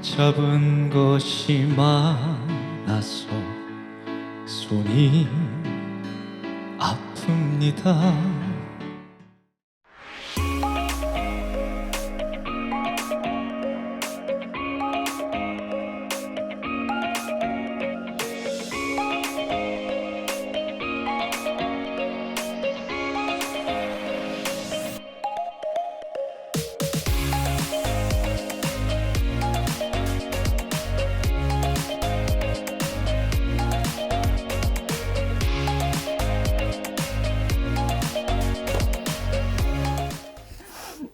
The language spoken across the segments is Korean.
잡은 것이 많아서 손이 아픕니다.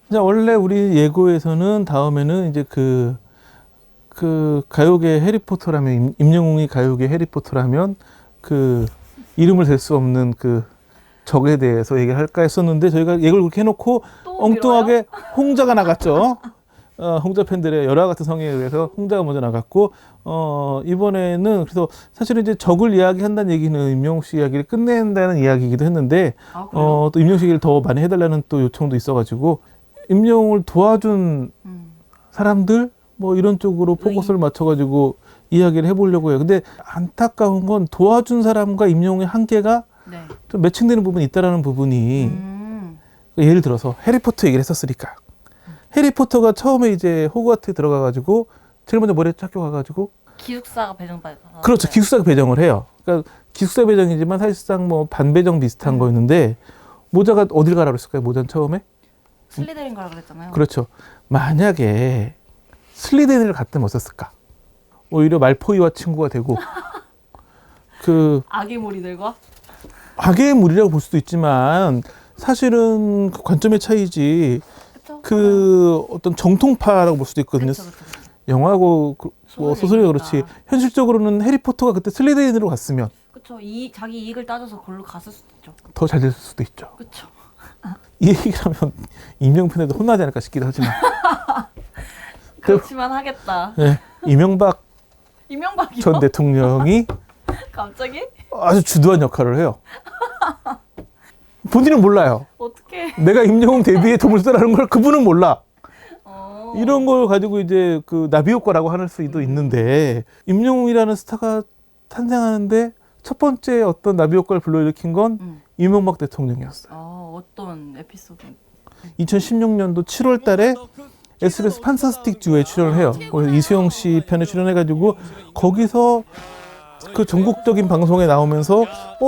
자, 원래 우리 예고에서는 다음에는 이제 그 가요계 해리포터라면, 임영웅이 가요계 해리포터라면 그 이름을 댈 수 없는 그 적에 대해서 얘기를 할까 했었는데, 저희가 예고를 그렇게 해놓고 엉뚱하게 홍자가 나갔죠. 홍자 팬들의 열화 같은 성에 의해서 홍자가 먼저 나갔고, 이번에는 그래서 사실은 이제 적을 이야기한다는 얘기는 임영웅 씨 이야기를 끝낸다는 이야기이기도 했는데, 또 임영웅 씨 얘기를 더 많이 해달라는 또 요청도 있어가지고, 임영웅을 도와준 사람들 뭐 이런 쪽으로 포커스를 맞춰가지고 이야기를 해보려고 해요. 근데 안타까운 건 도와준 사람과 임영웅의 한계가 좀 매칭되는 부분이 있다라는 부분이, 예를 들어서 해리포터 얘기를 했었으니까, 해리포터가 처음에 이제 호그와트에 들어가가지고 제일 먼저 뭘 했죠? 학교 가가지고 기숙사가 배정받아서. 그렇죠. 기숙사가 배정을 해요. 그러니까 기숙사 배정이지만 사실상 뭐 반배정 비슷한 거였는데, 모자가 어딜 가라 그랬을까요? 모자는 처음에? 슬리데린 가라 그랬잖아요. 그렇죠. 만약에 슬리데린을 갔다면 어땠을까? 오히려 말포이와 친구가 되고 그 악의 무리들과? 악의 무리라고 볼 수도 있지만 사실은 그 관점의 차이지. 그쵸? 그 어떤 정통파라고 볼 수도 있거든요. 그쵸. 영화고 뭐 소설이 그렇지. 현실적으로는 해리포터가 그때 슬리데린으로 갔으면 그쵸. 자기 이익을 따져서 그걸로 갔을 수도 있죠. 더 잘 됐을 수도 있죠. 그쵸. 이 얘기를 하면 임영편에도 혼나지 않을까 싶기도 하지만. 그렇지만 하겠다. 네, 이명박 이명박이요? 전 대통령이 갑자기? 아주 주도한 역할을 해요. 본인은 몰라요. 어떻게? 내가 임영웅 데뷔에 도움을 쓰라는 걸 그분은 몰라. 이런 걸 가지고 이제 그 나비 효과라고 할 수도 있는데, 임영웅이라는 스타가 탄생하는데 첫 번째 어떤 나비 효과를 불러일으킨 건 이명박 대통령이었어요. 어떤 에피소드? 2016년도 7월 달에 SBS 판타스틱 듀오에 출연을 해요. 거기서 이수영 씨 편에 출연해가지고 거기서 그 전국적인 방송에 나오면서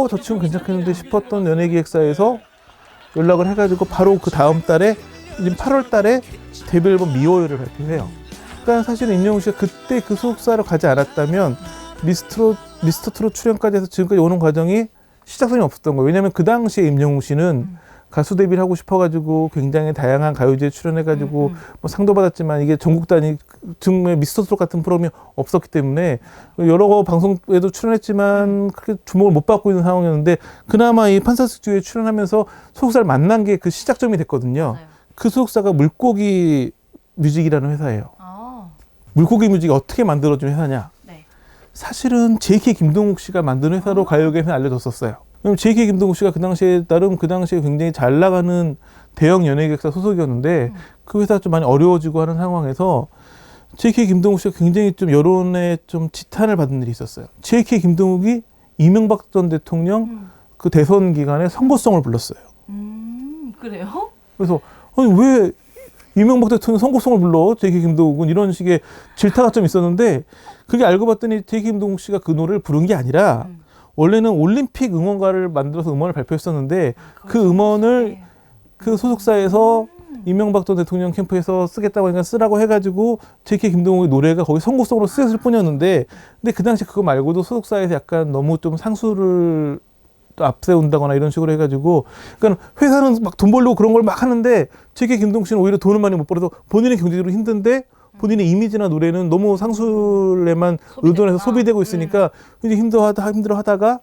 저 친구 괜찮겠는데 싶었던 연예기획사에서 연락을 해가지고 바로 그 다음 달에, 지금 8월 달에 데뷔 앨범 미워요를 발표해요. 그러니까 사실은 임영웅 씨가 그때 그 소속사로 가지 않았다면 미스터 트롯 출연까지 해서 지금까지 오는 과정이 시작성이 없었던 거예요. 왜냐하면 그 당시에 임영웅 씨는 가수 데뷔를 하고 싶어가지고 굉장히 다양한 가요제에 출연해가지고 뭐 상도 받았지만 이게 전국 단위 정말 미스터 트롯 같은 프로그램이 없었기 때문에 여러 방송에도 출연했지만 크게 주목을 못 받고 있는 상황이었는데, 그나마 이 판타스틱 듀오에 출연하면서 소속사를 만난 게 그 시작점이 됐거든요. 맞아요. 그 소속사가 물고기 뮤직이라는 회사예요. 물고기 뮤직이 어떻게 만들어진 회사냐? 네. 사실은 JK 김동욱 씨가 만든 회사로 가요계에서 알려졌었어요. 왜냐면 JK 김동욱 씨가 그 당시에 굉장히 잘 나가는 대형 연예기획사 소속이었는데, 그 회사가 좀 많이 어려워지고 하는 상황에서 JK 김동욱 씨가 굉장히 좀 여론에 좀 지탄을 받은 일이 있었어요. JK 김동욱이 이명박 전 대통령 그 대선 기간에 선거송을 불렀어요. 그래요? 그래서 아니 왜 이명박 대통령 선거송을 불러? JK 김동욱은 이런 식의 질타가 좀 있었는데, 그게 알고 봤더니 JK 김동욱 씨가 그 노래를 부른 게 아니라 원래는 올림픽 응원가를 만들어서 음원을 발표했었는데, 그 음원을 그 소속사에서 이명박 전 대통령 캠프에서 쓰겠다고 하니까 쓰라고 해가지고 JK 김동욱의 노래가 거기 선곡송으로 쓰였을 뿐이었는데, 근데 그 당시 그거 말고도 소속사에서 약간 너무 좀 상수를 또 앞세운다거나 이런 식으로 해가지고, 그러니까 회사는 막 돈 벌려고 그런 걸 막 하는데 JK 김동욱 씨는 오히려 돈을 많이 못 벌어서 본인의 경제적으로 힘든데 본인의 이미지나 노래는 너무 상술에만 의존해서 소비되고 있으니까 이제 힘들어하다가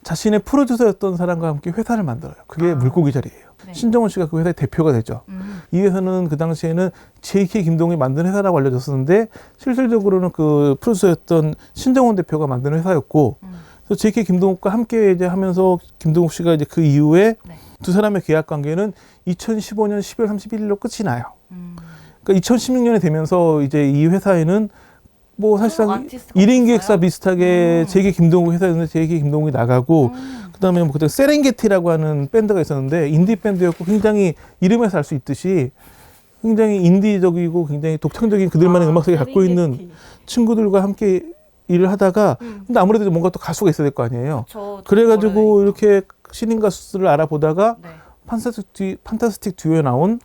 자신의 프로듀서였던 사람과 함께 회사를 만들어요. 그게 물고기 자리예요. 신정원 씨가 그 회사의 대표가 되죠. 이 회사는 그 당시에는 JK 김동욱이 만든 회사라고 알려졌었는데, 실질적으로는 그 프로듀서였던 신정원 대표가 만든 회사였고, 그래서 JK 김동욱과 함께 이제 하면서 김동욱 씨가 이제 그 이후에 두 사람의 계약 관계는 2015년 12월 31일로 끝이 나요. 그러니까 2016년에 되면서 이제 이 회사에는 뭐 사실상 아티스트가 1인 기획사 없었어요? 비슷하게 JK 김동욱 회사였는데 JK 김동욱이 나가고 그다음에 뭐 그때 세렝게티라고 하는 밴드가 있었는데 인디 밴드였고 굉장히 이름에서 알 수 있듯이 굉장히 인디적이고 굉장히 독창적인 그들만의 음악성을 갖고 있는 친구들과 함께 일을 하다가 근데 아무래도 뭔가 또 가수가 있어야 될 거 아니에요. 그래가지고 이렇게 신인 가수를 알아보다가 네. 판타스틱 듀오에 나온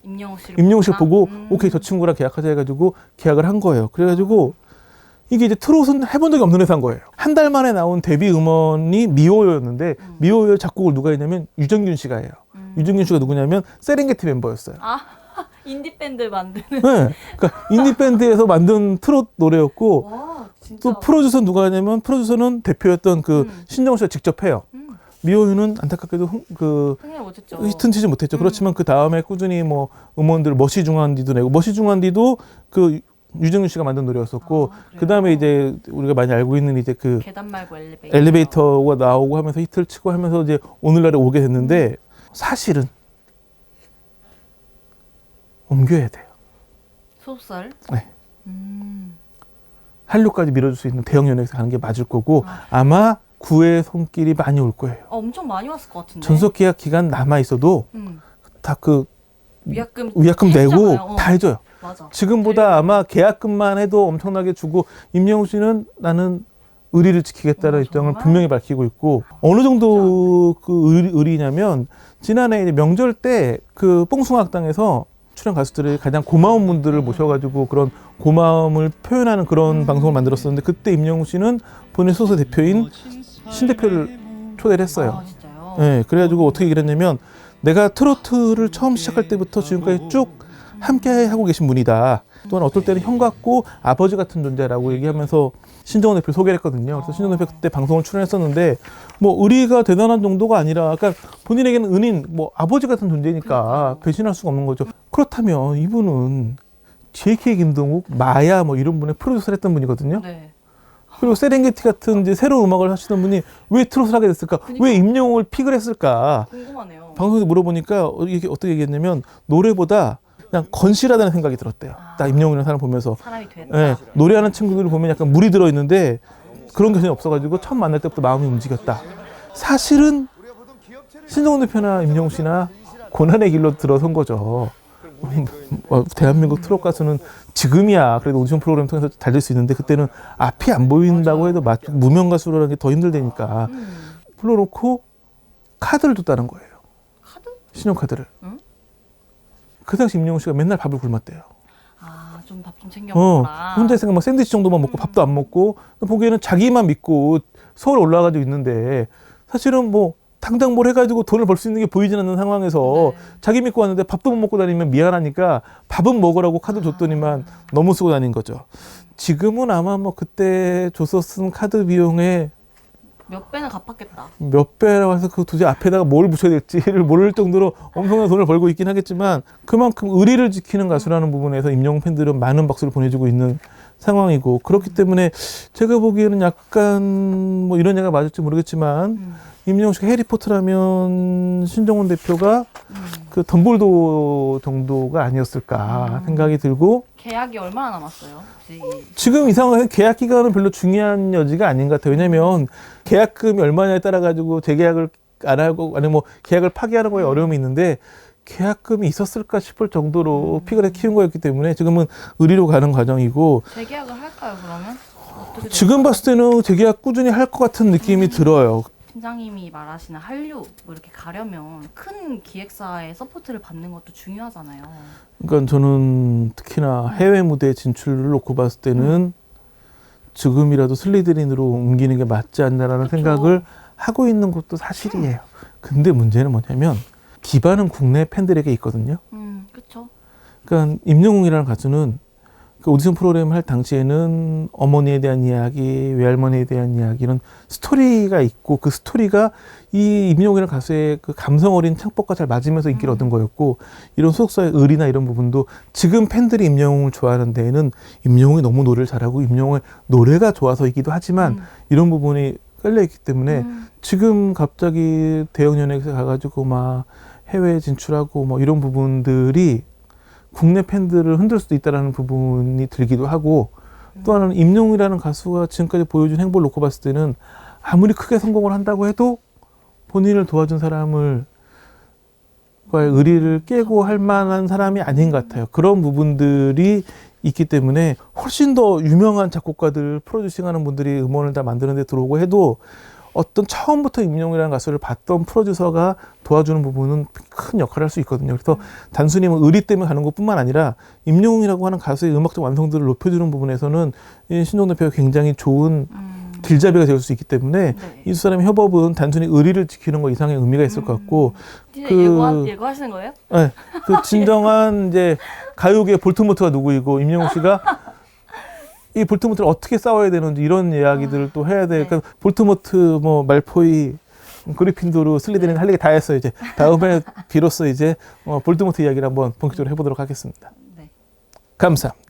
임영웅 씨를 보고 오케이 저 친구랑 계약하자 해가지고 계약을 한 거예요. 그래가지고 이게 이제 트롯은 해본 적이 없는 회사인 거예요. 한 달 만에 나온 데뷔 음원이 미오요였는데 미오요 작곡을 누가 했냐면 유정균 씨가 해요. 유정균 씨가 누구냐면 세렝게티 멤버였어요. 아 인디 밴드 만드는. 네, 그러니까 인디 밴드에서 만든 트롯 노래였고 와 진짜. 또 프로듀서 누가 하냐면 프로듀서는 대표였던 그 신정호 씨가 직접 해요. 미오유는 안타깝게도 흥행 못했죠. 히트는 치지 못했죠. 그렇지만 그 다음에 꾸준히 뭐 음원들을 머시 중한디도 내고 머시 중한디도 그 유정윤 씨가 만든 노래였었고 그 다음에 이제 우리가 많이 알고 있는 이제 그 계단 말고 엘리베이터. 엘리베이터가 나오고 하면서 히트를 치고 하면서 이제 오늘날에 오게 됐는데 사실은 옮겨야 돼요. 소설. 네. 음. 한류까지 밀어줄 수 있는 대형 연예계에서 가는 게 맞을 거고 아마 구의 손길이 많이 올 거예요. 엄청 많이 왔을 것 같은데. 전속 계약 기간 남아 있어도 다 그 위약금 내고 했잖아요. 다 해줘요. 맞아. 지금보다 아마 계약금만 해도 엄청나게 주고 임영웅 씨는 나는 의리를 지키겠다는 입장을 정말? 분명히 밝히고 있고 어느 정도 그 의리냐면 지난해 이제 명절 때 그 뽕숭아학당에서 출연 가수들이 가장 고마운 분들을 모셔가지고 그런 고마움을 표현하는 그런 방송을 만들었었는데 그때 임영웅 씨는 본인 소속 대표인 신 대표를 초대를 했어요. 아 진짜요? 네, 그래가지고 어떻게 얘기를 했냐면 내가 트로트를 처음 시작할 때부터 지금까지 쭉 함께 하고 계신 분이다. 또한 어떨 때는 형 같고 아버지 같은 존재라고 얘기하면서 신정원 대표를 소개를 했거든요. 그래서 신정원 대표 그때 방송을 출연했었는데 뭐 의리가 대단한 정도가 아니라 그러니까 본인에게는 은인 뭐 아버지 같은 존재니까 배신할 수가 없는 거죠. 그렇다면 이분은 JK 김동욱, 마야 뭐 이런 분의 프로듀서를 했던 분이거든요. 네. 그리고 세렝게티 같은 이제 새로운 음악을 하시던 분이 왜 트롯을 하게 됐을까? 왜 임영웅을 픽을 했을까? 궁금하네요. 방송에서 물어보니까 이게 어떻게 얘기했냐면 노래보다 그냥 건실하다는 생각이 들었대요. 딱 임영웅이라는 사람 보면서. 사람이 됐다. 예, 노래하는 친구들을 보면 약간 물이 들어있는데 그런 게 전혀 없어가지고 처음 만날 때부터 마음이 움직였다. 사실은 신정원 대표나 임영웅 씨나 고난의 길로 들어선 거죠. 대한민국 트롯 가수는 지금이야 그래도 오디션 프로그램 통해서 잘 될 수 있는데 그때는 앞이 안 보인다고 해도 무명 가수라는 게 더 힘들다니까 불러놓고 카드를 뒀다는 거예요. 카드? 신용카드를. 응? 그 당시 임영웅 씨가 맨날 밥을 굶었대요. 아, 좀 밥 좀 챙겨 먹어라. 혼자 있으니까 뭐 샌드위치 정도만 먹고 밥도 안 먹고 보기에는 자기만 믿고 서울 올라가지고 있는데 사실은 뭐 당장 뭘 해가지고 돈을 벌 수 있는 게 보이진 않는 상황에서 자기 믿고 왔는데 밥도 못 먹고 다니면 미안하니까 밥은 먹으라고 카드 줬더니만 너무 쓰고 다닌 거죠. 지금은 아마 뭐 그때 줘서 쓴 카드 비용에 몇 배는 갚았겠다. 몇 배라고 해서 그 도대체 앞에다가 뭘 붙여야 될지를 모를 정도로 엄청난 돈을 벌고 있긴 하겠지만 그만큼 의리를 지키는 가수라는 부분에서 임영웅 팬들은 많은 박수를 보내주고 있는 상황이고 그렇기 때문에 제가 보기에는 약간 뭐 이런 얘기가 맞을지 모르겠지만 임영웅 씨가 해리포터라면 신정원 대표가 그 덤볼도 정도가 아니었을까 생각이 들고 계약이 얼마나 남았어요? 지금 이 상황에서 계약 기간은 별로 중요한 여지가 아닌 것 같아요. 왜냐하면 계약금이 얼마냐에 따라 가지고 재계약을 안 하고 아니 뭐 계약을 파기하는 거에 어려움이 있는데 계약금이 있었을까 싶을 정도로 피가 키운 거였기 때문에 지금은 의리로 가는 과정이고 재계약을 할까요 그러면? 어떻게 지금 봤을 때는 재계약 꾸준히 할 것 같은 느낌이 들어요. 팀장님이 말하시는 한류 뭐 이렇게 가려면 큰 기획사의 서포트를 받는 것도 중요하잖아요. 그러니까 저는 특히나 해외 무대 진출을 놓고 봤을 때는 지금이라도 슬리드린으로 옮기는 게 맞지 않나라는 그쵸. 생각을 하고 있는 것도 사실이에요. 근데 문제는 뭐냐면 기반은 국내 팬들에게 있거든요. 그렇죠. 그러니까 임영웅이라는 가수는 그 오디션 프로그램 할 당시에는 어머니에 대한 이야기, 외할머니에 대한 이야기 이런 스토리가 있고 그 스토리가 이 임영웅이라는 가수의 그 감성 어린 창법과 잘 맞으면서 인기를 얻은 거였고 이런 소속사의 의리나 이런 부분도 지금 팬들이 임영웅을 좋아하는 데에는 임영웅이 너무 노래를 잘하고 임영웅의 노래가 좋아서이기도 하지만 이런 부분이 깔려있기 때문에 지금 갑자기 대형 연예계에 가가지고 막 해외 진출하고 뭐 이런 부분들이 국내 팬들을 흔들 수도 있다는 부분이 들기도 하고 또 하나는 임영웅이라는 가수가 지금까지 보여준 행보를 놓고 봤을 때는 아무리 크게 성공을 한다고 해도 본인을 도와준 사람을 과의 의리를 깨고 할 만한 사람이 아닌 것 같아요. 그런 부분들이 있기 때문에 훨씬 더 유명한 작곡가들, 프로듀싱하는 분들이 음원을 다 만드는 데 들어오고 해도 어떤 처음부터 임영웅이라는 가수를 봤던 프로듀서가 도와주는 부분은 큰 역할을 할 수 있거든요. 그래서 단순히 뭐 의리 때문에 가는 것뿐만 아니라 임영웅이라고 하는 가수의 음악적 완성도를 높여주는 부분에서는 이 신동 대표가 굉장히 좋은 길잡이가 될 수 있기 때문에 네. 이 두 사람의 협업은 단순히 의리를 지키는 것 이상의 의미가 있을 것 같고 진짜 그- 예고하시는 거예요? 네, 그 진정한 이제 가요계의 볼트모트가 누구이고 임영웅 씨가 이 볼트모트를 어떻게 싸워야 되는지 이런 이야기들을 또 해야 돼. 그러니까 볼트모트, 뭐 말포이, 그리핀도르, 슬리데린 할 얘기 다 했어요. 이제 다음에 비로소 이제 볼트모트 이야기를 한번 본격적으로 해보도록 하겠습니다. 네. 감사합니다.